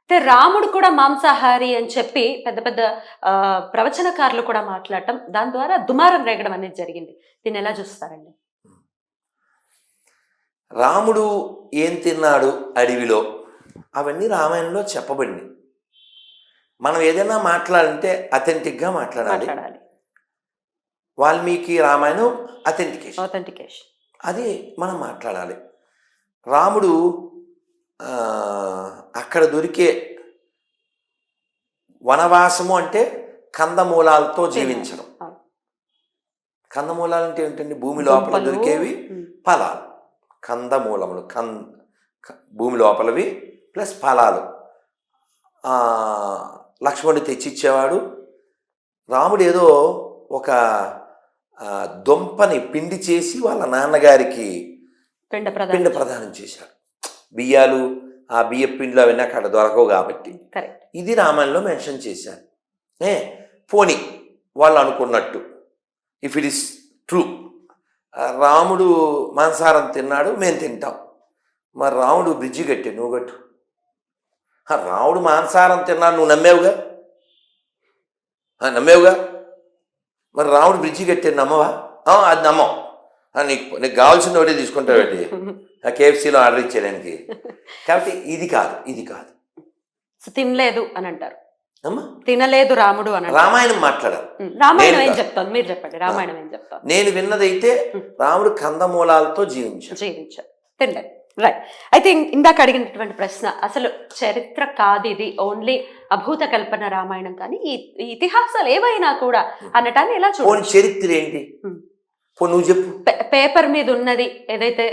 అయితే రాముడు కూడా మాంసాహారి అని చెప్పి పెద్ద పెద్ద ప్రవచనకారులు కూడా మాట్లాడటం, దాని ద్వారా దుమారం రేగడం అనేది జరిగింది. దీన్ని ఎలా చూస్తారండి? రాముడు ఏం తిన్నాడు అడవిలో అవన్నీ రామాయణంలో చెప్పబడింది. మనం ఏదైనా మాట్లాడాలంటే అథెంటిక్గా మాట్లాడాలి. వాల్మీకి రామాయణం అథెంటికేషన్ అది మనం మాట్లాడాలి. రాముడు అక్కడ దొరికే వనవాసము అంటే కందమూలాలతో జీవించడం. కందమూలాలు అంటే ఏంటండి? భూమి లోపల దొరికేవి ఫలాలు. కందమూలములు భూమి లోపలవి ప్లస్ ఫలాలు లక్ష్మణుడు తెచ్చిచ్చేవాడు. రాముడు ఏదో ఒక దుంపని పిండి చేసి వాళ్ళ నాన్నగారికి పిండ ప్రదానం చేశాడు. బియ్యాలు, ఆ బియ్య పిండిలో అవన్నీ అక్కడ దొరకవు కాబట్టి ఇది రామాయణంలో మెన్షన్ చేశారు. పోనీ వాళ్ళు అనుకున్నట్టు ఇఫ్ ఇట్ ఇస్ ట్రూ, రాముడు మాంసాహారం తిన్నాడు, మేము తింటాం. మరి రాముడు బ్రిడ్జి కట్టే, నువ్వు కట్టు. రాముడు మాంసాహారం తిన్నాడు, నువ్వు నమ్మేవుగా. మరి రాముడు బ్రిడ్జి కట్టే నమ్మవా? అది నమ్మం. నీకు కావాల్సిన ఒకటే తీసుకుంటావేంటి ఆ కేఎఫ్సీలో ఆర్డర్ ఇచ్చేయడానికి. కాబట్టి ఇది కాదు. తినలేదు అని అంటారు. తినలేదు రాముడు అని రామాయణం మాట్లాడాలి. రామాయణం ఏం చెప్తాను, మీరు చెప్పండి. రామాయణం ఏం చెప్తాను? నేను విన్నదైతే రాముడు కందమూలాలతో జీవించాడు. తినలేదు. రైట్. అయితే ఇందాక అడిగినటువంటి ప్రశ్న, అసలు చరిత్ర కాదు ఇది, ఓన్లీ అభూత కల్పన రామాయణం, కానీ ఈ ఇతిహాసాలు ఏవైనా కూడా అనటాన్ని ఎలా చూడండి. చరిత్ర ఏంటి? నువ్వు చెప్పు. పేపర్ మీద ఉన్నది ఏదైతే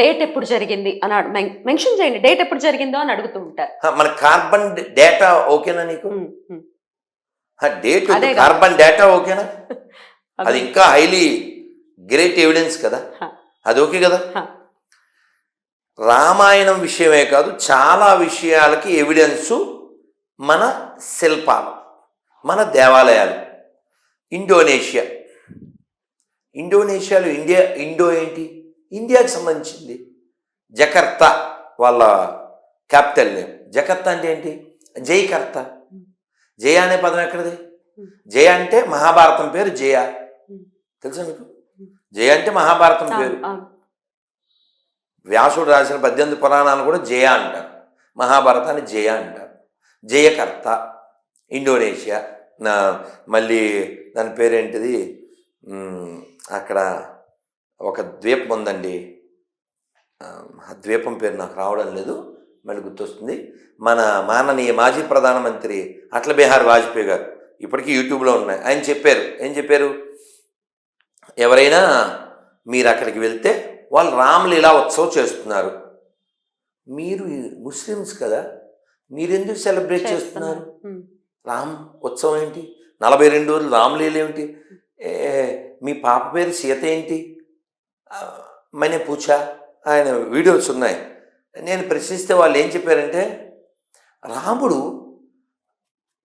డేట్ ఎప్పుడు జరిగింది అని మెన్షన్ చేయండి. డేట్ ఎప్పుడు జరిగిందో అని అడుగుతూ ఉంటారు. మన కార్బన్ డేటా ఓకేనా నీకు? డేట్ కార్బన్ డేటా ఓకేనా? అది ఇంకా హైలీ గ్రేట్ ఎవిడెన్స్ కదా, అది ఓకే కదా. రామాయణం విషయమే కాదు, చాలా విషయాలకి ఎవిడెన్సు మన శిల్పాలు, మన దేవాలయాలు. ఇండోనేషియాలో ఇండో ఏంటి? ఇండియాకి సంబంధించింది. జకర్తా వాళ్ళ క్యాపిటల్ నేమ్. జకర్తా అంటే ఏంటి? జయకర్త. జయ అనే పదం ఎక్కడిది? జయ అంటే మహాభారతం పేరు జయ, తెలుసా మీకు? జయ అంటే మహాభారతం పేరు. వ్యాసుడు రాసిన 18 పురాణాలు కూడా జయ అంటారు, మహాభారతాన్ని జయ అంటారు. జయకర్త ఇండోనేషియా. మళ్ళీ దాని పేరేంటిది, అక్కడ ఒక ద్వీపం ఉందండి, ఆ ద్వీపం పేరు నాకు రావడం లేదు, మళ్ళీ గుర్తొస్తుంది. మన మాననీయ మాజీ ప్రధానమంత్రి అటల్ బిహారీ వాజ్పేయి గారు ఇప్పటికీ యూట్యూబ్లో ఉన్నాయి. ఆయన చెప్పారు, ఏం చెప్పారు? ఎవరైనా మీరు అక్కడికి వెళ్తే వాళ్ళు రామలీలా ఉత్సవం చేస్తున్నారు, మీరు ముస్లిమ్స్ కదా, మీరెందుకు సెలబ్రేట్ చేస్తున్నారు? రామ్ ఉత్సవం ఏంటి? 42 రోజులు రామలీల ఏమిటి? మీ పాప పేరు సీత ఏంటి? మనే పూచా. ఆయన వీడియోస్ ఉన్నాయి. నేను ప్రశ్నిస్తే వాళ్ళు ఏం చెప్పారంటే, రాముడు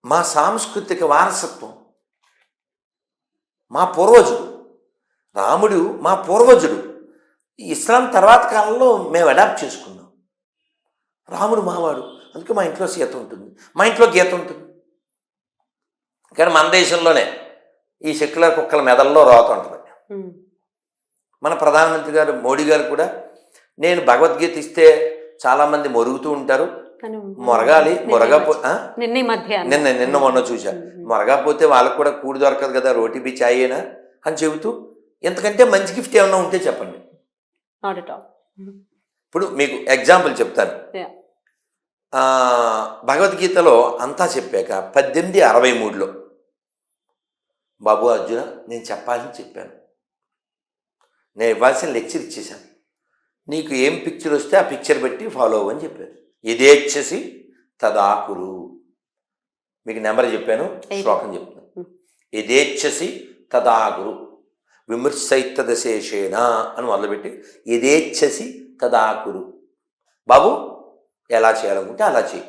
మా సాంస్కృతిక వారసత్వం, మా పూర్వజుడు. రాముడు మా పూర్వజుడు. ఇస్లాం తర్వాత కాలంలో మేము అడాప్ట్ చేసుకున్నాం. రాముడు మావాడు, అందుకే మా ఇంట్లో సీత ఉంటుంది, మా ఇంట్లో గీత ఉంటుంది. కానీ మన దేశంలోనే ఈ సెక్యులర్ కుక్కల మెదల్లో రోత ఉంటుంది. మన ప్రధానమంత్రి గారు మోడీ గారు కూడా, నేను భగవద్గీత ఇస్తే చాలామంది మొరుగుతూ ఉంటారు, మొరగాలి, నిన్న మొన్న చూశా, మొరగాపోతే వాళ్ళకు కూడా కూడి దొరకదు కదా, రోటీ బి చాయేనా అని చెబుతూ, ఎంతకంటే మంచి గిఫ్ట్ ఏమన్నా ఉంటే చెప్పండి. ఇప్పుడు మీకు ఎగ్జాంపుల్ చెప్తాను. భగవద్గీతలో అంతా చెప్పాక 1863లో బాబు అర్జున నేను చెప్పాలని చెప్పాను, నేను ఇవ్వాల్సిన లెక్చర్ ఇచ్చేశాను, నీకు ఏం పిక్చర్ వస్తే ఆ పిక్చర్ బట్టి ఫాలో అవ్వని చెప్పాను. యథేచ్ఛసి తదాకురు. మీకు నెంబర్ చెప్పాను, శ్లోకం చెప్తాను. యథేచ్ఛసి తదాకురు విమర్శైతదశేషేణ అని మొదలుపెట్టి యథేచ్ఛసి తదాకురు. బాబు ఎలా చేయాలనుకుంటే అలా చేయి,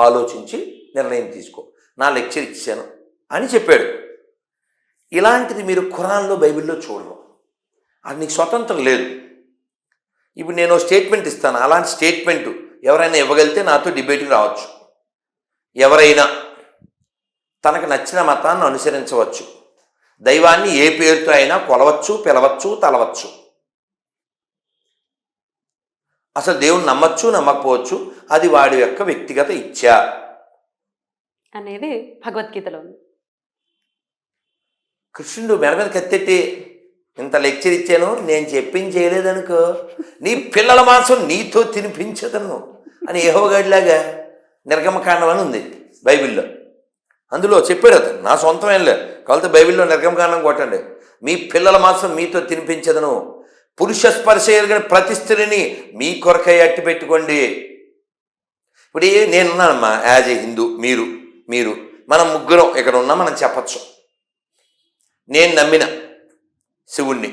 ఆలోచించి నిర్ణయం తీసుకో, నా లెక్చర్ ఇచ్చాను అని చెప్పాడు. ఇలాంటిది మీరు ఖురాన్లో బైబిల్లో చూడరు. అది నీకు స్వతంత్రం లేదు. ఇప్పుడు నేను స్టేట్మెంట్ ఇస్తాను, అలాంటి స్టేట్మెంటు ఎవరైనా ఇవ్వగలిగితే నాతో డిబేట్కి రావచ్చు. ఎవరైనా తనకు నచ్చిన మతాన్ని అనుసరించవచ్చు, దైవాన్ని ఏ పేరుతో అయినా కొలవచ్చు, పిలవచ్చు, తలవచ్చు. అసలు దేవుని నమ్మచ్చు, నమ్మకపోవచ్చు, అది వాడి యొక్క వ్యక్తిగత ఇచ్ఛ అనేది భగవద్గీతలో ఉంది. కృష్ణుడు మెడ మీద కత్తెట్టి ఇంత లెక్చర్ ఇచ్చాను, నేను చెప్పింది చేయలేదనుకో, నీ పిల్లల మాంసం నీతో తినిపించదను అని యెహోవాలాగా నిర్గమకాండం అని ఉంది బైబిల్లో. అందులో చెప్పాడు అతను, నా సొంతం ఏం లేదు, కాబట్టి బైబిల్లో నిర్గమకాండం కొట్టండి. మీ పిల్లల మాంసం మీతో తినిపించదను, పురుష స్పర్శ ఎరిగిన ప్రతి స్త్రీని మీ కొరకై అట్టి పెట్టుకోండి. ఇప్పుడు నేనున్నానమ్మా యాజ్ ఏ హిందూ, మీరు మనం ముగ్గురం ఇక్కడ ఉన్నా మనం చెప్పచ్చు, నేను నమ్మిన శివుణ్ణి,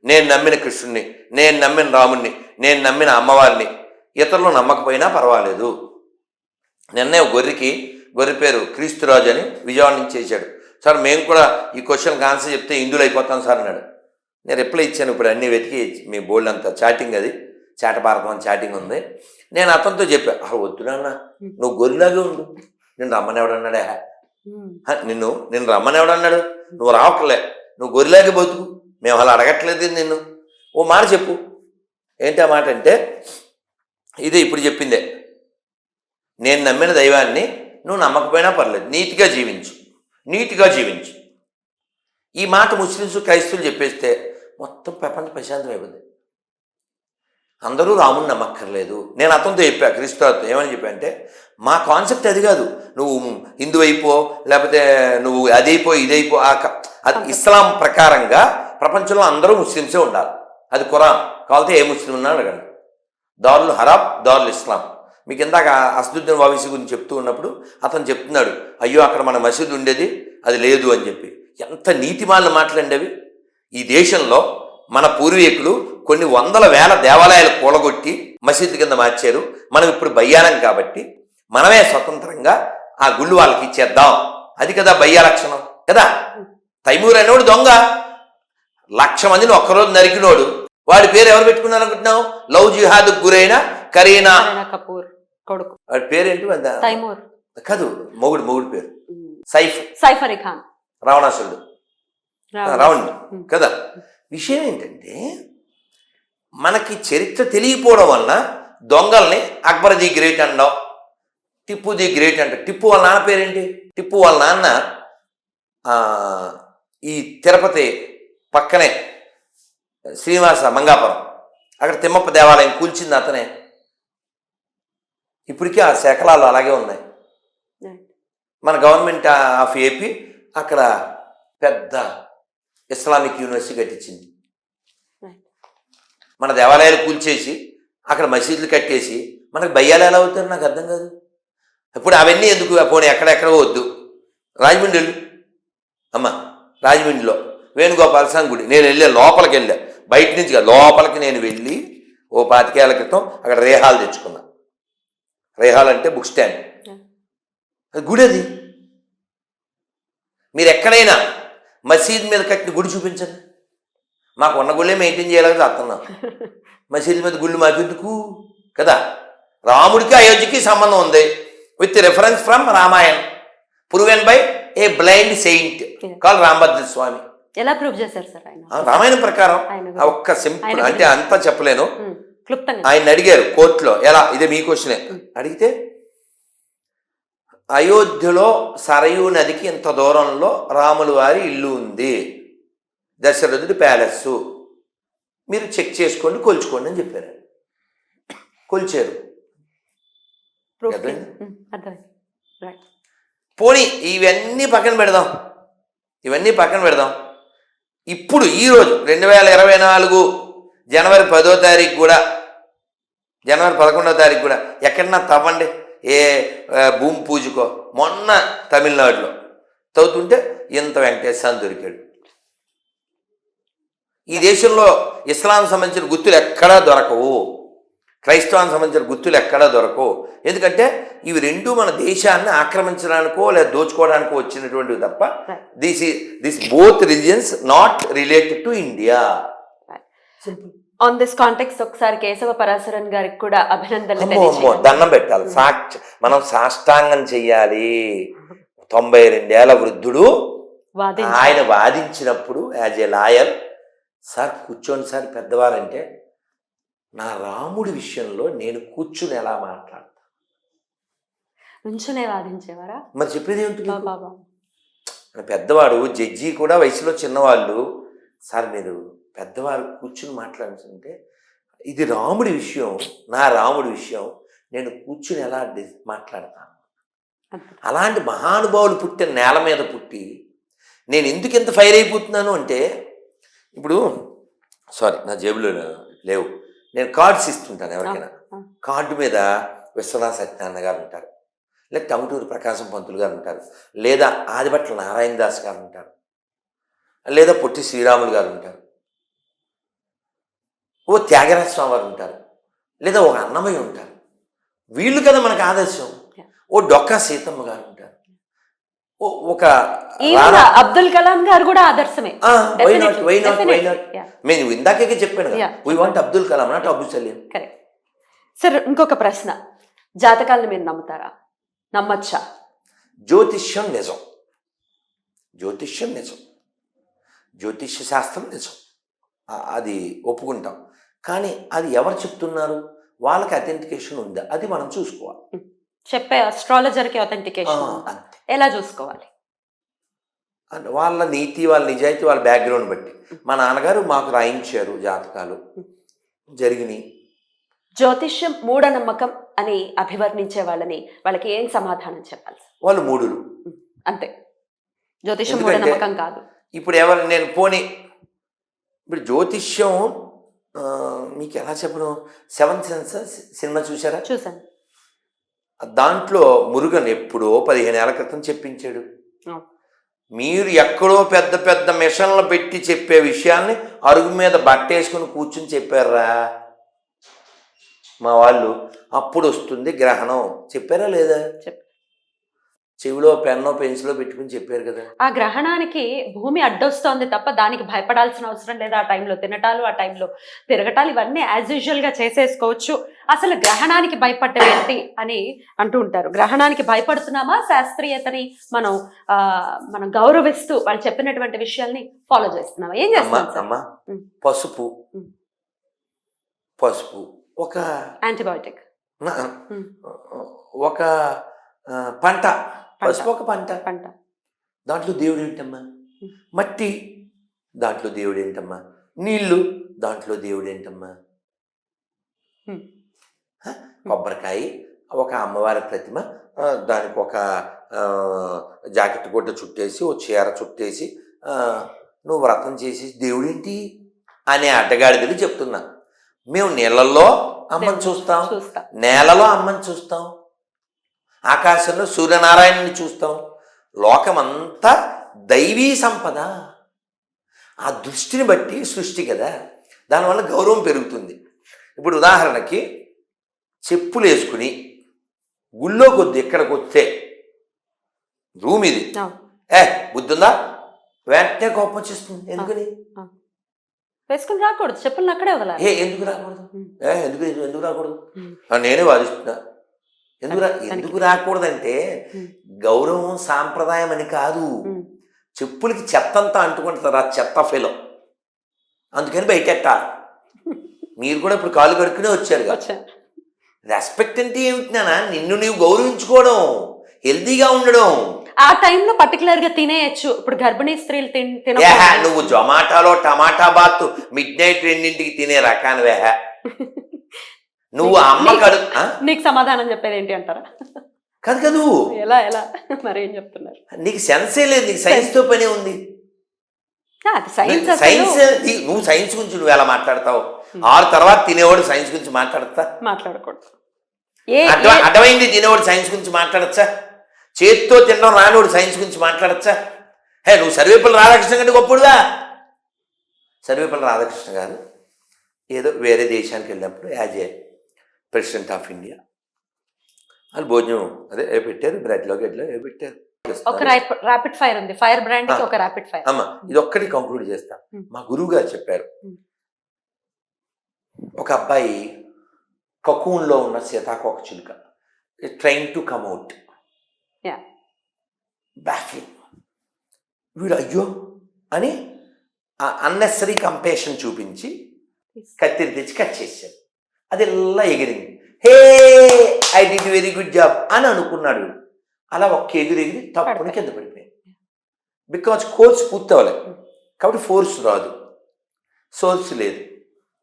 నేను నమ్మిన కృష్ణుణ్ణి, నేను నమ్మిన రాముణ్ణి, నేను నమ్మిన అమ్మవారిని, ఇతరులు నమ్మకపోయినా పర్వాలేదు. నిన్నే గొర్రె పేరు క్రీస్తురాజు అని విజయవాడ నుంచి చేశాడు. సార్ మేము కూడా ఈ క్వశ్చన్కి ఆన్సర్ చెప్తే హిందువులు అయిపోతాం సార్ అన్నాడు. నేను రిప్లై ఇచ్చాను, ఇప్పుడు అన్నీ వెతికి మీ బోల్డ్ అంతా చాటింగ్, అది చాట భారతం అని చాటింగ్ ఉంది. నేను అతనితో చెప్పా, వద్దునన్నా నువ్వు గొర్రెలాగే ఉండు, నిన్ను రమ్మని ఎవడన్నాడా, నిన్ను రమ్మని ఎవడన్నాడు, నువ్వు రావట్లే, నువ్వు గొర్రెలాగే బతుకు, మేము అలా అడగట్లేదు నిన్ను, ఓ మాట చెప్పు. ఏంటి ఆ మాట అంటే, ఇదే ఇప్పుడు చెప్పిందే, నేను నమ్మిన దైవాన్ని నువ్వు నమ్మకపోయినా పర్లేదు, నీతిగా జీవించు. ఈ మాట ముస్లిమ్స్ క్రైస్తవులు చెప్పేస్తే మొత్తం ప్రపంచ ప్రశాంతం అయిపోతుంది. అందరూ రాముని నమ్మక్కర్లేదు. నేను అతనితో చెప్పా, క్రీస్తుతో ఏమని చెప్పా అంటే, మా కాన్సెప్ట్ అది కాదు, నువ్వు హిందూ అయిపో, లేకపోతే నువ్వు అదైపో ఇదైపో, అది ఇస్లాం ప్రకారంగా ప్రపంచంలో అందరూ ముస్లిమ్సే ఉండాలి, అది ఖురాన్. కావాలంటే ఏ ముస్లిం ఉన్నా అడగండి. దారుల్ హరాబ్, దారుల్ ఇస్లాం. మీకు ఇందాక అసదుద్దీన్ ఓవైసీ గురించి చెప్తూ ఉన్నప్పుడు అతను చెప్తున్నాడు, అయ్యో అక్కడ మన మసీదు ఉండేది, అది లేదు అని చెప్పి. ఎంత నీతిమాలిన మాటలండేవి. ఈ దేశంలో మన పూర్వీకులు కొన్ని వందల వేల దేవాలయాలు కూలగొట్టి మసీదు కింద మార్చారు. మనం ఇప్పుడు బయ్యాలం కాబట్టి మనమే స్వతంత్రంగా ఆ గుళ్ళు వాళ్ళకి ఇచ్చేద్దాం, అది కదా బయ్యా లక్షణం కదా. తైమూర్ అనేవాడు దొంగ, 1,00,000 మందిని ఒక్కరోజు నరికినోడు, వాడి పేరు ఎవరు పెట్టుకున్నారు అనుకుంటున్నావు? లవ్ జిహాద్కు గురైన కరీనా కపూర్ కొడుకు. వాడి పేరేంటి? తైమూర్ కాదు, మొగుడు పేరు సైఫ్ అలీ ఖాన్, రావణాసురుడు, రావణుడు కదా. విషయం ఏంటంటే, మనకి చరిత్ర తెలియకపోవడం వలన దొంగల్ని అక్బర్ ది గ్రేట్ అంటాం, టిప్పు ది గ్రేట్ అంట. టిప్పు వాళ్ళ నాన్న పేరేంటి? టిప్పు వాళ్ళ నాన్న ఈ తిరుపతి పక్కనే శ్రీనివాస మంగాపురం, అక్కడ తిమ్మప్ప దేవాలయం కూల్చింది అతనే. ఇప్పటికీ ఆ శకలాలు అలాగే ఉన్నాయి. మన గవర్నమెంట్ ఆఫ్ ఏపీ అక్కడ పెద్ద ఇస్లామిక్ యూనివర్సిటీ కట్టించింది. మన దేవాలయాలు కూల్చేసి అక్కడ మసీదులు కట్టేసి మనకు బయ్యాలు ఎలా అవుతారు నాకు అర్థం కాదు. ఇప్పుడు అవన్నీ ఎందుకు? పోనీ ఎక్కడెక్కడో వద్దు, రాజమండ్రి వెళ్ళు అమ్మ. రాజమండ్రిలో వేణుగోపాల స్వామి గుడి నేను లోపలికి వెళ్ళా, బయట నుంచి కాదు, లోపలికి నేను వెళ్ళి ఓ 25 ఏళ్ల క్రితం అక్కడ రేహాలు తెచ్చుకున్నా. రేహాల్ అంటే బుక్ స్టాండ్, అది గుడి. అది మీరు ఎక్కడైనా మసీద్ మీద కట్టిన గుడి చూపించండి. మాకు ఉన్న గుళ్ళే మెయింటైన్ చేయాలని చేస్తున్నాం, మసీద్ మీద గుళ్ళు మాకెందుకు కదా. రాముడికి అయోధ్యకి సంబంధం ఉంది, with reference from Ramayan, proven by a blind saint call Rambhadra Swami. ఎలా ప్రూవ్ చేశారు సార్ ఆయన? రామాయణం ప్రకారం. ఒక్క సింపుల్ అంటే అంతా చెప్పలేను. ఆయన అడిగారు కోర్టులో, ఎలా, ఇదే మీ క్వశ్చనే. అడిగితే అయోధ్యలో సరయూ నదికి ఇంత దూరంలో రాముల వారి ఇల్లు ఉంది, దశరథుడి ప్యాలెస్, మీరు చెక్ చేసుకోండి, కొలుచుకోండి అని చెప్పారు. కొలిచారు. పోనీ ఇవన్నీ పక్కన పెడదాం. ఇప్పుడు ఈరోజు 2024 జనవరి 10వ తారీఖు కూడా, జనవరి 11వ తారీఖు కూడా ఎక్కడన్నా తవ్వండి, ఏ భూమి పూజకో. మొన్న తమిళనాడులో తవ్వుతుంటే ఇంత వెంకటేశ్వర దొరికాడు. ఈ దేశంలో ఇస్లాం సంబంధించిన గుర్తులు ఎక్కడా దొరకవు, క్రైస్తవానికి సంబంధించిన గుర్తులు ఎక్కడా దొరకవు. ఎందుకంటే ఇవి రెండు మన దేశాన్ని ఆక్రమించడానికో లేదా దోచుకోవడానికో వచ్చినటువంటివి తప్ప, this both religions not related to India. On this context ఒకసారి కేశవ పరాశరన్ గారికి కూడా అభినందనలు అమ్మో అమ్మో తెలియజేయండి. దండం పెట్టాలి. మనం సాష్టాంగం చెయ్యాలి. 92 ఏళ్ల వృద్ధుడు వాదించారు. ఆయన వాదించినప్పుడు యాజ్ ఏ లాయర్, సార్ కూర్చోండి సార్ పెద్దవారంటే, నా రాముడి విషయంలో నేను కూర్చుని ఎలా మాట్లాడతా, నుంచునే వాదించేవారా? మరి చెప్పేది ఏమిటి మీకు? బాబా పెద్దవాడు జడ్జి కూడా వయసులో చిన్నవాళ్ళు, సార్ మీరు పెద్దవారు కూర్చుని మాట్లాడుతుంటే, ఇది రాముడి విషయం, నా రాముడి విషయం, నేను కూర్చుని ఎలా మాట్లాడతాను? అలాంటి మహానుభావులు పుట్టిన నేల మీద పుట్టి నేను ఎందుకు ఎంత ఫైర్ అయిపోతున్నాను అంటే, ఇప్పుడు సారీ నా జేబులో లేవు, నేను కార్డ్స్ ఇస్తుంటాను ఎవరికైనా. కార్డు మీద విశ్వనాథ సత్యనారాయణ గారు ఉంటారు, లేదా టంగుటూరు ప్రకాశం పంతులు గారు ఉంటారు, లేదా ఆదిభట్ల నారాయణ దాస్ గారు ఉంటారు, లేదా పొట్టి శ్రీరాములు గారు ఉంటారు, ఓ త్యాగరాజ స్వామి వారు ఉంటారు, లేదా ఒక అన్నమయ్య ఉంటారు. వీళ్ళు కదా మనకు ఆదర్శం. ఓ డొక్కా సీతమ్మ గారు ఉంటారు, ఒక అబ్దుల్ కలాం గారు కూడా ఆదర్శమే. నేను ఇందాకే చెప్పాను కదా, we want Abdul Kalam not Abu Salim. Correct sir. ఇంకొక ప్రశ్న, జాతకాలను మీరు నమ్ముతారా? నమ్మచ్చా? జ్యోతిష్యం నిజం, జ్యోతిష్యం నిజం, జ్యోతిష్య శాస్త్రం నిజం, అది ఒప్పుకుంటాం. కానీ అది ఎవరు చెప్తున్నారు, వాళ్ళకి అథెంటికేషన్ ఉందా, అది మనం చూసుకోవాలి. చెప్పే అస్ట్రాలజర్కి అథెంటికేషన్ ఎలా చూసుకోవాలి? అంటే వాళ్ళ నీతి, వాళ్ళ నిజాయితీ, వాళ్ళ బ్యాక్గ్రౌండ్ బట్టి. మా నాన్నగారు మాకు రాయించారు, జాతకాలు జరిగినాయి. జ్యోతిష్యం మూఢనమ్మకం అని అభివర్ణించే వాళ్ళకి ఏం సమాధానం చెప్పాలి? వాళ్ళు మూఢులు అంతే, జ్యోతిష్యం మూఢనమ్మకం కాదు. ఇప్పుడు నేను పోనీ ఇప్పుడు జ్యోతిష్యం మీకు ఎలా చెప్పను, సెవెంత్ సెన్స్ సినిమా చూసారా? చూసాను. దాంట్లో మురుగన్ ఎప్పుడో 15 ఏళ్ల క్రితం చెప్పించాడు. మీరు ఎక్కడో పెద్ద పెద్ద మిషన్లు పెట్టి చెప్పే విషయాల్ని అరుగు మీద బట్టేసుకుని కూర్చుని చెప్పారా మా వాళ్ళు. అప్పుడు వస్తుంది గ్రహణం, చెప్పారా లేదా? చెవిలో పెన్నో పెన్సిలో పెట్టుకుని చెప్పారు కదా. ఆ గ్రహణానికి భూమి అడ్డొస్తోంది తప్ప దానికి భయపడాల్సిన అవసరం లేదు. ఆ టైంలో తినటాలు, ఆ టైంలో తిరగటాలు, ఇవన్నీ యాజ్ యూజువల్ గా చేసేసుకోవచ్చు. అసలు గ్రహణానికి భయపడ్డం ఏంటి అని అంటూ ఉంటారు. గ్రహణానికి భయపడుతున్నామా, శాస్త్రీయతని మనం గౌరవిస్తూ వాళ్ళు చెప్పినటువంటి విషయాల్ని ఫాలో చేస్తున్నామా, ఏం చేస్తున్నాం? పసుపు పసుపు ఒక యాంటీబయాటిక్, ఒక పంట, పసుపు ఒక పంట. దాంట్లో దేవుడు ఏంటమ్మా? మట్టి, దాంట్లో దేవుడు ఏంటమ్మా? నీళ్లు, దాంట్లో దేవుడు ఏంటమ్మా? కొబ్బరికాయ, ఒక అమ్మవారి ప్రతిమ, దానికి ఒక జాకెట్ గుడ్డ చుట్టేసి, ఓ చీర చుట్టేసి నువ్వు వ్రతం చేసి దేవుడేంటి అనే అడ్డగాడిదలు చెప్తున్నా. మేము నీళ్ళల్లో అమ్మని చూస్తాం, నేలలో అమ్మని చూస్తాం, ఆకాశంలో సూర్యనారాయణని చూస్తాం. లోకమంతా దైవీ సంపద. ఆ దృష్టిని బట్టి సృష్టి కదా, దానివల్ల గౌరవం పెరుగుతుంది. ఇప్పుడు ఉదాహరణకి చెప్పులు వేసుకుని గుళ్ళో కొద్ది ఇక్కడికి వస్తే రూమ్ ఇది, బుద్ధుందా, వెంటనే కోపం వచ్చేస్తుంది. ఎందుకని? వేసుకుని రాకూడదు, చెప్పులను అక్కడే వదలాలి. ఎందుకు రాకూడదు? ఎందుకు రాకూడదు? నేనే వాదిస్తున్నా. ఎందుకు రాకూడదంటే గౌరవం సాంప్రదాయం అని కాదు. చెప్పులకి చెత్తంతా అంటుకుంటారు, ఆ చెత్త ఫెలో, అందుకని బయటెట్టాలి. మీరు కూడా ఇప్పుడు కాలు కడుక్కునే వచ్చారు. రెస్పెక్ట్ అంటే ఏమిటి నాన్న? నిన్ను నీవు గౌరవించుకోవడం, హెల్తీగా ఉండడం. ఆ టైంలో పర్టికులర్ గా తినేయచ్చు. ఇప్పుడు గర్భిణీ స్త్రీలు నువ్వు జొమాటోలో టమాటా బాత్ మిడ్-నైట్ 2ంటికి తినే రకానివే. నువ్వు అమ్మ కడు నీకు సమాధానం చెప్పేది ఏంటి అంటారా? కాదు కాదు, ఎలా మరి ఏం చెప్తున్నారు? నీకు సెన్సే లేదు, నీకు సైన్స్ తో పనే ఉంది. సైన్స్, నువ్వు సైన్స్ గురించి నువ్వు ఎలా మాట్లాడతావు? 6 తర్వాత తినేవాడు సైన్స్ గురించి మాట్లాడకూడదు. అర్థమైంది? తినేవాడు సైన్స్ గురించి మాట్లాడచ్చా? చేతితో తినడం రానివాడు సైన్స్ గురించి మాట్లాడచ్చా? నువ్వు సర్వేపల్లి రాధాకృష్ణ కంటే గొప్పడుగా. సర్వేపల్లి రాధాకృష్ణ గారు ఏదో వేరే దేశానికి వెళ్ళినప్పుడు as a president of India వాళ్ళు భోజనం అదే పెట్టారు, బ్రెడ్లో గెడ్లో పెట్టారు. ఒక ర్యాపిడ్ ఫైర్ ఉంది, ఫైర్ బ్రాండ్ కి ఒక ర్యాపిడ్ ఫైర్. అమ్మా ఇది ఒక్కటి కంక్లూడ్ చేస్తా. మా గురువు గారు చెప్పారు, ఒక అబ్బాయి కకూన్లో ఉన్న సీతాకోక చిలుక train to come out, yeah baffling. వీడు అయ్యో అని అన్నెసరీ కంపేషన్ చూపించి కత్తిరి తెచ్చి కట్ చేశాడు. అది ఇలా ఎగిరింది. Hey I did very good job అని అనుకున్నాడు వీడు. అలా ఒక్క ఎగిరి తప్పుని కింద పడిపోయింది. బికాజ్ కోర్స్ పూర్తి అవ్వలేదు కాబట్టి ఫోర్స్ రాదు, సోర్స్ లేదు.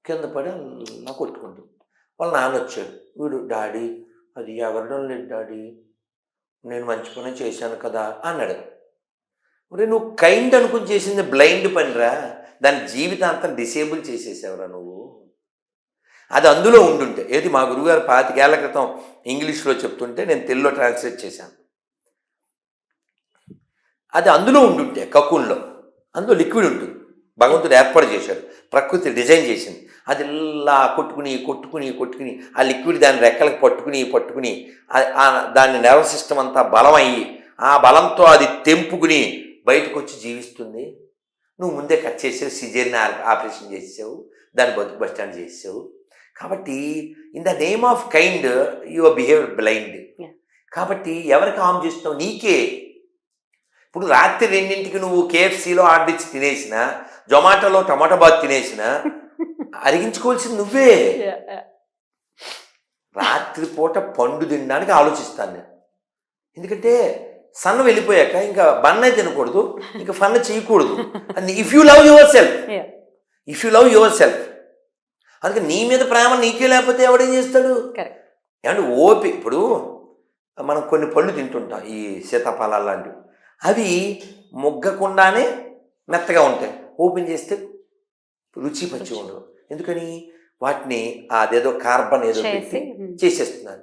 కింద పడి అలా కొట్టుకుంటుంది. వాళ్ళ నాన్న వచ్చాడు. వీడు డాడీ అది ఎగరడం లేదు డాడీ, నేను మంచి పని చేశాను కదా అన్నాడు. మరి నువ్వు కైండ్ అనుకుని చేసింది బ్లైండ్ పనిరా, దాని జీవితాంతం డిసేబుల్ చేసేసావురా నువ్వు. అది అందులో ఉండుంటే, ఏది మా గురువుగారు 25 ఏళ్ల క్రితం ఇంగ్లీష్లో చెప్తుంటే నేను తెలుగులో ట్రాన్స్లేట్ చేశాను. అది అందులో ఉండుంటే కక్కున్లో, అందులో లిక్విడ్ ఉంటుంది, భగవంతుడు ఏర్పాటు చేశాడు, ప్రకృతి డిజైన్ చేసింది. అది ఇలా కొట్టుకుని కొట్టుకుని కొట్టుకుని ఆ లిక్విడ్ దాని రెక్కలకు పట్టుకుని దాని నర్వ్ సిస్టమ్ అంతా బలం అయ్యి ఆ బలంతో అది తెంపుకుని బయటకు వచ్చి జీవిస్తుంది. నువ్వు ముందే కట్ చేసావు, సిజేరియన్ ఆపరేషన్ చేసావు, దాన్ని బస్ స్టాండ్ చేసావు. కాబట్టి in the name of kind your behaviour blind. కాబట్టి ఎవరికి హామ్ చేస్తున్నావు? నీకే. ఇప్పుడు రాత్రి 2ంటికి నువ్వు KFCలో ఆర్డర్ ఇచ్చి తినేసిన, జొమాటోలో టమాటో బాత్ తినేసిన, అరిగించుకోవాల్సింది నువ్వే. రాత్రిపూట పండు తినడానికి ఆలోచిస్తాను నేను. ఎందుకంటే సన్న వెళ్ళిపోయాక ఇంకా బన్న తినకూడదు, ఇంకా ఫన్ చేయకూడదు. If you love your self, అందుకే నీ మీద ప్రేమ నీకే లేకపోతే ఎవడేం చేస్తాడు? ఏమంటే ఇప్పుడు మనం కొన్ని పళ్ళు తింటుంటాం, ఈ సీతాఫలాలు లాంటివి, అవి మొగ్గకుండానే మెత్తగా ఉంటాయి, ఓపెన్ చేస్తే రుచి పచ్చి ఉండవు. ఎందుకని? వాటిని అదేదో కార్బన్ ఏదో పెట్టి చేసేస్తున్నారు.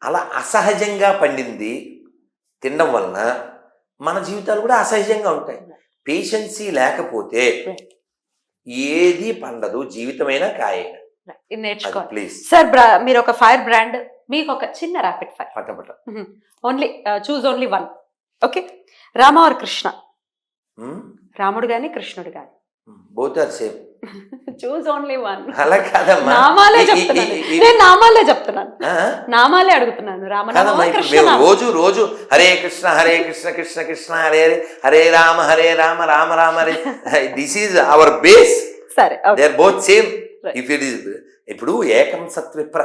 అలా అసహజంగా పండింది తినడం వలన మన జీవితాలు కూడా అసహజంగా ఉంటాయి. పేషెన్సీ లేకపోతే ఏది పండదు, జీవితమైనా కాయైనా. నేర్చుకోవాలి ప్లీజ్ సార్. మీరు ఒక ఫైర్ బ్రాండ్, మీకు ఒక చిన్న ర్యాపిడ్ ఫైర్, పటపట. Only choose only one. Okay, Rama or Krishna? రాముడు గాని కృష్ణుడు గాని? Both are same. Choose only one. అలా కాదమ్మా, నామాలే చెప్తున్నాను నేను, నామాలే చెప్తున్నాను, నామాలే అడుగుతున్నాను. రామనామా కృష్ణ? రోజు Hare Krishna Hare Krishna Krishna Krishna Hare Hare, Hare Rama Rama Rama Hare. This is our base. సరే, they are both same. If it is ఇప్పుడు ఏకం సత్విప్ర,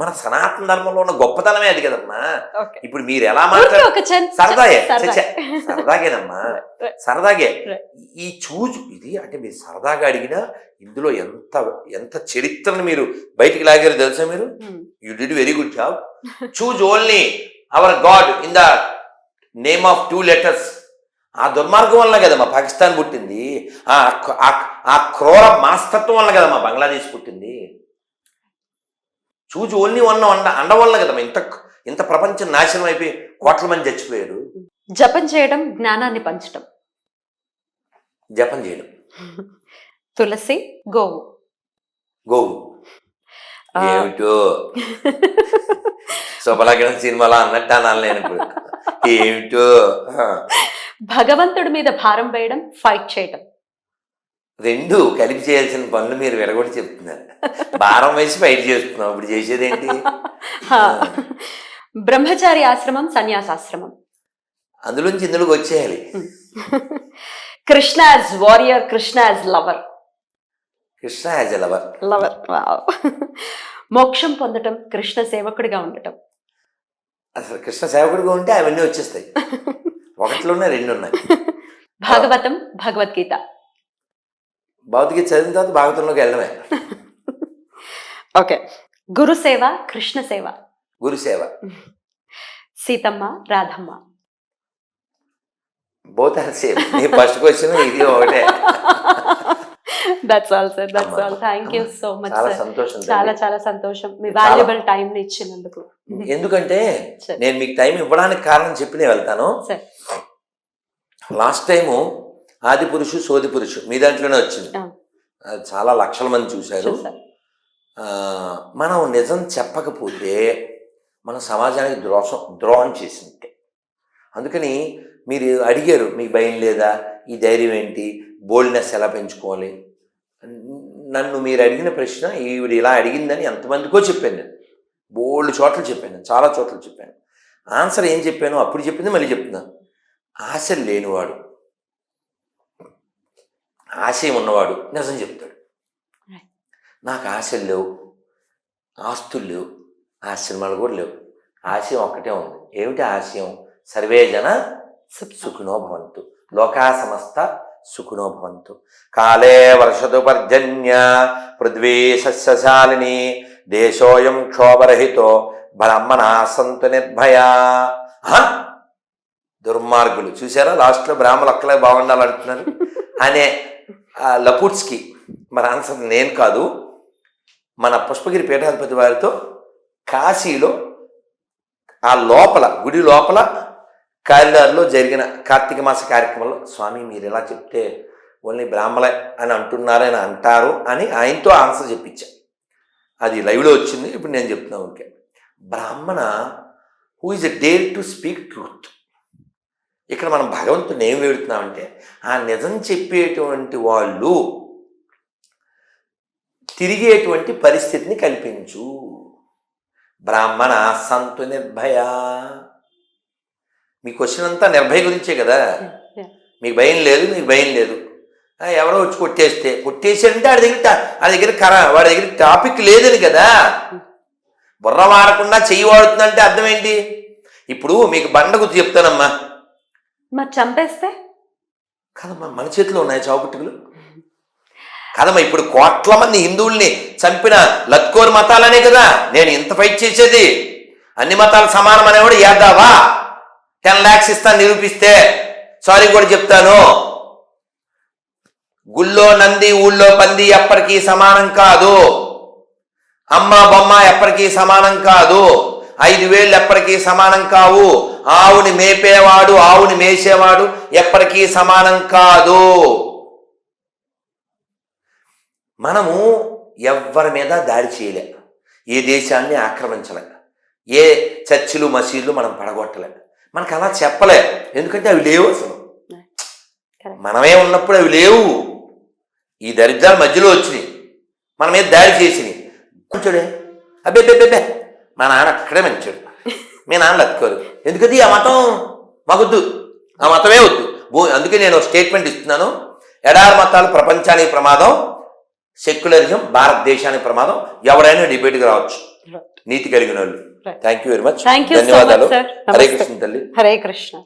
మన సనాతన ధర్మంలో ఉన్న గొప్పతనమే అది కదమ్మా. ఇప్పుడు మీరు ఎలా మాట్లాడారు? సరదాగేనమ్మా, సరదాగే. ఈ చూజు ఇది అంటే మీరు సరదాగా అడిగినా ఇందులో ఎంత చరిత్రను మీరు బయటికి లాగారు తెలుసా మీరు? You did very good job. Choose only our God in the name of 2 letters. ఆ దుర్మార్గం వల్ల కదమ్మా పాకిస్తాన్ పుట్టింది, ఆ క్రూర మాస్తత్వం వల్ల కదమ్మా బంగ్లాదేశ్ పుట్టింది. చూజ్ ఓన్లీ అండ వల్ల కదమ్మా ఇంత ప్రపంచం నాశనం అయిపోయి కోట్ల మంది చచ్చిపోయారు. జపం చేయడం, జ్ఞానాన్ని పంచడం. జపం చేయడం. తులసి, గోవు. ఏమిటో శుభలగ్నం సినిమాలో అన్నట్టు అనాలి నేను ఇప్పుడు. ఏమిటో. భగవంతుడి మీద భారం వేయడం, ఫైట్ చేయడం. 2 కలిపి చేయాల్సిన పనులు మీరు విడగొట్టి చెప్తున్నారు. భారం వేసి ఫైట్ చేస్తున్నాం, ఇప్పుడు చేసేదేంటి? బ్రహ్మచారి ఆశ్రమం, సన్యాసాశ్రమం. అందులోంచి ఇందులోకి వచ్చేయాలి. Krishna as warrior, Krishna as lover. Krishna as a lover. మోక్షం పొందటం, కృష్ణ సేవకుడిగా ఉండటం. అసలు కృష్ణ సేవకుడిగా ఉంటే అవన్నీ వచ్చేస్తాయి. 1 ఉన్నాయి, 2 ఉన్నాయి. భాగవతం, భగవద్గీత. భగవద్గీత చదివిన తర్వాత భాగవతంలోకి వెళ్ళడమే. ఓకే, గురుసేవ, కృష్ణ సేవ. గురుసేవ. సీతమ్మ, రాధమ్మ. Both are same. నీ ఫస్ట్ క్వశ్చన్ ఇది ఒకటే. That's all sir, that's all. Thank you so much. చాలా సంతోషం, చాలా సంతోషం మీ వాల్యుబుల్ టైం ని ఇచ్చినందుకు. ఎందుకంటే నేను మీకు టైం ఇవ్వడానికి కారణం చెప్పి నేను వెళ్తాను. లాస్ట్ టైము ఆది పురుషు సోది పురుషు మీ దాంట్లోనే వచ్చింది, చాలా లక్షల మంది చూశారు. మనం నిజం చెప్పకపోతే మన సమాజానికి ద్రోహం చేసింది. అందుకని మీరు అడిగారు, మీకు భయం లేదా, ఈ ధైర్యం ఏంటి, బోల్డ్నెస్ ఎలా పెంచుకోవాలి. నన్ను మీరు అడిగిన ప్రశ్న ఈవిడ ఇలా అడిగిందని ఎంతమందికో చెప్పాను నేను. బోల్డ్ చోట్ల చెప్పాను, చాలా చోట్ల చెప్పాను. ఆన్సర్ ఏం చెప్పాను అప్పుడు చెప్పింది మళ్ళీ చెప్తున్నాను. ఆశలు లేనివాడు, ఆశయం ఉన్నవాడు నిజం చెప్తాడు. నాకు ఆశలు లేవు, ఆస్తులు లేవు, ఆశ్రమాలు కూడా లేవు. ఆశయం ఒక్కటే ఉంది. ఏమిటి ఆశయం? సర్వే జన సుఖినో భవంతు, లోకా సమస్త సుఖినో భవంతు. కాలే వర్షతు పర్జన్య పృథ్వీ సస్యశాలిని దేశోయం క్షోభరహితో బ్రాహ్మణా సంతు నిర్భయా. దుర్మార్గులు చూసారా, లాస్ట్లో బ్రాహ్మణులు అక్కలే బాగుండాలంటున్నారు అనే లపుట్స్కి మరి ఆన్సర్ నేను కాదు, మన పుష్పగిరి పీఠాధిపతి వారితో కాశీలో ఆ లోపల గుడి లోపల కారిడార్లో జరిగిన కార్తీక మాస కార్యక్రమంలో, స్వామి మీరు ఇలా చెప్తే ఓన్లీ బ్రాహ్మణే అని అంటున్నారని అంటారు అని ఆయనతో ఆన్సర్ చెప్పించా. అది లైవ్లో వచ్చింది, ఇప్పుడు నేను చెప్తున్నా. ఓకే, బ్రాహ్మణ who is a dare to speak truth. ఇక్కడ మనం భగవంతుని ఏం వేడుతున్నామంటే ఆ నిజం చెప్పేటువంటి వాళ్ళు తిరిగేటువంటి పరిస్థితిని కల్పించు. బ్రాహ్మణ సంతు నిర్భయ. మీ క్వశ్చన్ అంతా నిర్భయ గురించే కదా. మీకు భయం లేదు, మీకు భయం లేదు. ఎవరో వచ్చి కొట్టేసాడంటే వాడి దగ్గర టాపిక్ లేదని కదా. బుర్ర వాడకుండా చెయ్యి వాడుతుందంటే అర్థం ఏంటి? ఇప్పుడు మీకు బండ గుర్తు చెప్తానమ్మా, మరి చంపేస్తే కదమ్మా మన చేతిలో ఉన్నాయి చావుపుట్టుకులు కదమ్మా. ఇప్పుడు కోట్ల మంది హిందువుల్ని చంపిన లత్కోర్ మతాలనే కదా నేను ఇంత ఫైట్ చేసేది. అన్ని మతాలు సమానం అనేవాడు యాదావా 10 lakhs ఇస్తాను నిరూపిస్తే, సారీ కూడా చెప్తాను. గుళ్ళో నంది ఊళ్ళో పంది ఎప్పటికీ సమానం కాదు. అమ్మ బొమ్మ ఎప్పటికీ సమానం కాదు. 5 వేళ్ళు ఎప్పటికీ సమానం కావు. ఆవుని మేపేవాడు ఆవుని మేసేవాడు ఎప్పటికీ సమానం కాదు. మనము ఎవ్వరి మీద దాడి చేయలే, ఏ దేశాన్ని ఆక్రమించలే, ఏ చర్చిలు మసీదులు మనం పడగొట్టలే. మనకు అలా చెప్పలే, ఎందుకంటే అవి లేవు. అసలు మనమే ఉన్నప్పుడు అవి లేవు. ఈ దరిద్రాల మధ్యలో వచ్చినాయి, మన మీద దాడి చేసినాయి. మంచోడే, అబ్బే మా నాన్న అక్కడే మంచోడు, మీ నాన్న లత్కోరు. ఎందుకది ఆ మతం మాకొద్దు, ఆ మతమే వద్దు. అందుకే నేను స్టేట్మెంట్ ఇస్తున్నాను, ఎడారి మతాలు ప్రపంచానికి ప్రమాదం, సెక్యులరిజం భారతదేశానికి ప్రమాదం. ఎవరైనా డిబేట్కి రావచ్చు, నీతి కలిగిన వాళ్ళు. థ్యాంక్ యూ వెరీ మచ్, ధన్యవాదాలు. హరే కృష్ణ తల్లి. హరే కృష్ణ.